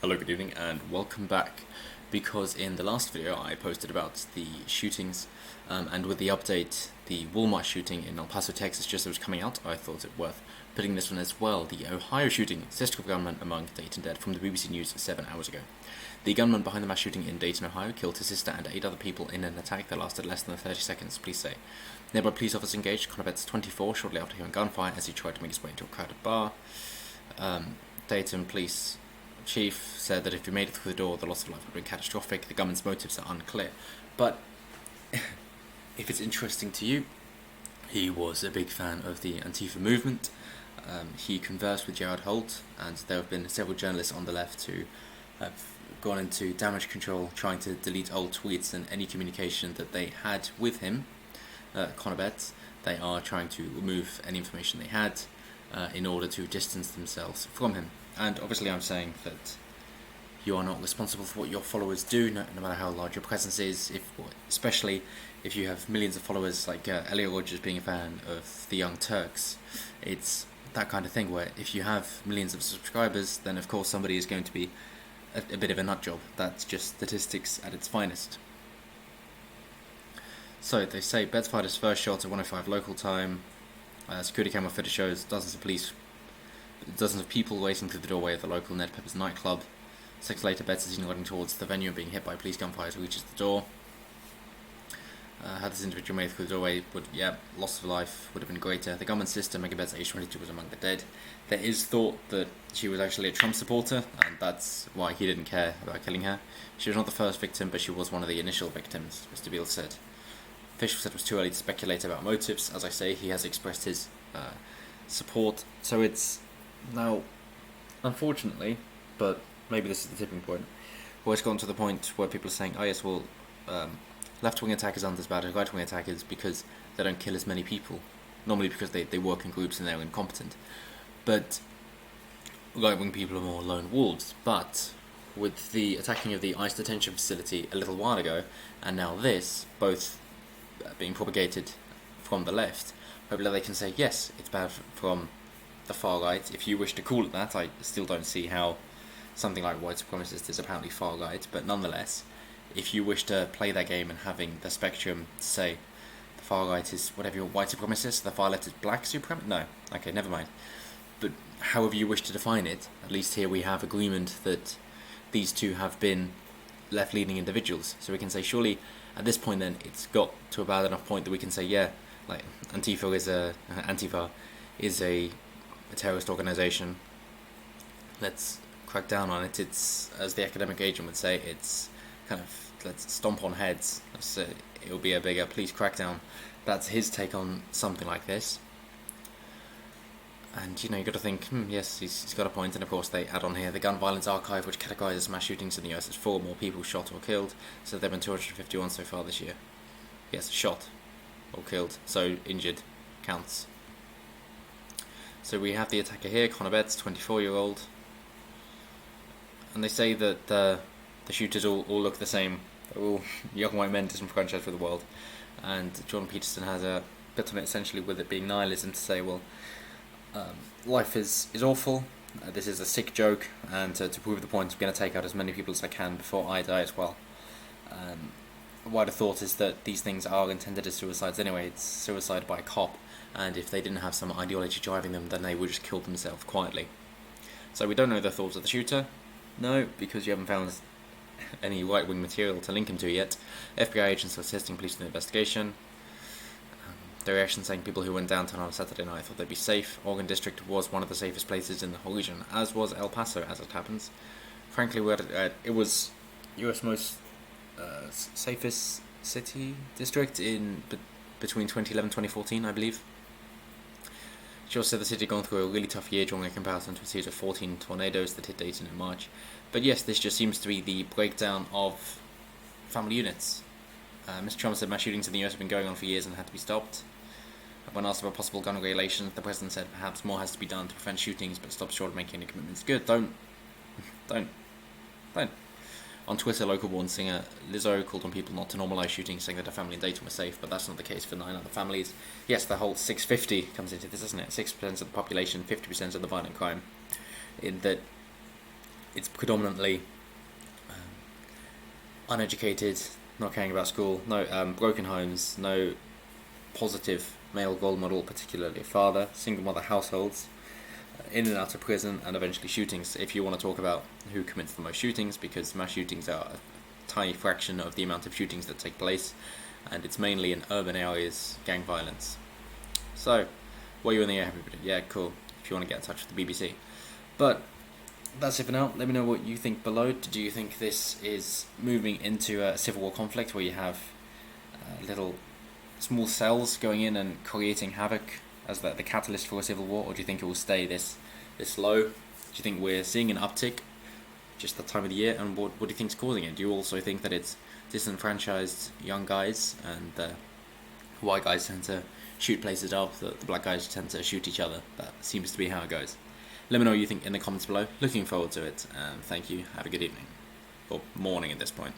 Hello, good evening, and welcome back. Because in the last video I posted about the shootings, and with the update, the Walmart shooting in El Paso, Texas, just as it was coming out, I thought it worth putting this one as well. The Ohio shooting, statistical gunman among Dayton dead, from the BBC News 7 hours ago. The gunman behind the mass shooting in Dayton, Ohio, killed his sister and 8 other people in an attack that lasted less than 30 seconds, police say. Nearby police officers engaged Connor Betts, 24, shortly after hearing gunfire as he tried to make his way into a crowded bar. Dayton police chief said that if he made it through the door, the loss of life would have been catastrophic. The gunman's motives are unclear. But if it's interesting to you, he was a big fan of the Antifa movement. He conversed with Gerald Holt, and there have been several journalists on the left who have gone into damage control, trying to delete old tweets and any communication that they had with him, Connor Betts. They are trying to remove any information they had in order to distance themselves from him. And obviously I'm saying that you are not responsible for what your followers do, no matter how large your presence is, especially if you have millions of followers like Elliot Rodgers being a fan of the Young Turks. It's that kind of thing where if you have millions of subscribers, then of course somebody is going to be a bit of a nut job. That's just statistics at its finest. So they say Betts fired his first shot at 1:05 local time. Security camera footage shows dozens of people waiting through the doorway of the local Ned Pepper's nightclub. Seconds later, Betts is seen running towards the venue and being hit by police gunfire as he reaches the door. Had this individual made it through the doorway, loss of life would have been greater. The gunman's sister, Megan Betts, age 22, was among the dead. There is thought that she was actually a Trump supporter, and that's why he didn't care about killing her. She was not the first victim, but she was one of the initial victims, Mr. Beale said. Officials said it was too early to speculate about motives. As I say, he has expressed his support. So it's now, unfortunately, but maybe this is the tipping point, where it's gotten to the point where people are saying, oh yes, well, left-wing attackers aren't as bad as right-wing attackers because they don't kill as many people. Normally because they work in groups and they're incompetent. But right-wing people are more lone wolves. But with the attacking of the ICE detention facility a little while ago, and now this, both being propagated from the left, hopefully they can say, yes, it's bad from the far right, if you wish to call it that. I still don't see how something like white supremacist is apparently far right, but nonetheless, if you wish to play that game and having the spectrum to say the far right is whatever you want, white supremacist, the far left is black supremacist, no, okay, never mind. But however you wish to define it, at least here we have agreement that these two have been left-leaning individuals, so we can say surely at this point then it's got to a bad enough point that we can say, yeah, like Antifa is a terrorist organization. Let's crack down on it. It's, as the academic agent would say, it's kind of, let's stomp on heads. It'll be a bigger police crackdown. That's his take on something like this. And you got to think, yes, he's got a point. And of course they add on here the gun violence archive, which categorizes mass shootings in the US as 4 more people shot or killed. So there have been 251 so far this year. Yes, shot or killed. So injured counts. So we have the attacker here, Connor Betts, 24-year-old. And they say that the shooters all look the same. They're all young white men disenfranchised for the world. And Jordan Peterson has a bit on it essentially with it being nihilism, to say, well, life is awful, this is a sick joke, and to prove the point, I'm going to take out as many people as I can before I die as well. A wider thought is that these things are intended as suicides anyway. It's suicide by a cop, and if they didn't have some ideology driving them, then they would just kill themselves quietly. So we don't know the thoughts of the shooter. No, because you haven't found any right-wing material to link him to yet. FBI agents are assisting police in the investigation. The reaction saying people who went downtown on Saturday night thought they'd be safe. Oregon District was one of the safest places in the whole region, as was El Paso, as it happens. Frankly, it was US most safest city district in between 2011 and 2014, I believe. She also said the city had gone through a really tough year during a comparison to a series of 14 tornadoes that hit Dayton in March. But yes, this just seems to be the breakdown of family units. Mr. Trump said mass shootings in the US have been going on for years and had to be stopped. When asked about possible gun regulations, the president said perhaps more has to be done to prevent shootings, but stopped short of making any commitments. Good, don't. On Twitter, local-born singer Lizzo called on people not to normalise shootings, saying that her family in Dayton were safe, but that's not the case for 9 other families. Yes, the whole 650 comes into this, doesn't it? 6% of the population, 50% of the violent crime. In that it's predominantly uneducated, not caring about school, no broken homes, no positive male role model, particularly a father, single mother households, in and out of prison, and eventually shootings. If you want to talk about who commits the most shootings, because mass shootings are a tiny fraction of the amount of shootings that take place, and it's mainly in urban areas, gang violence. So, were you in the air, everybody? Yeah, cool. If you want to get in touch with the BBC. But that's it for now. Let me know what you think below. Do you think this is moving into a civil war conflict where you have little small cells going in and creating havoc as the catalyst for a civil war, or do you think it will stay this low? Do you think we're seeing an uptick just the time of the year, and what do you think is causing it? Do you also think that it's disenfranchised young guys, and the white guys tend to shoot places up, the black guys tend to shoot each other? That seems to be how it goes. Let me know what you think in the comments below. Looking forward to it, and thank you. Have a good evening. Or morning at this point.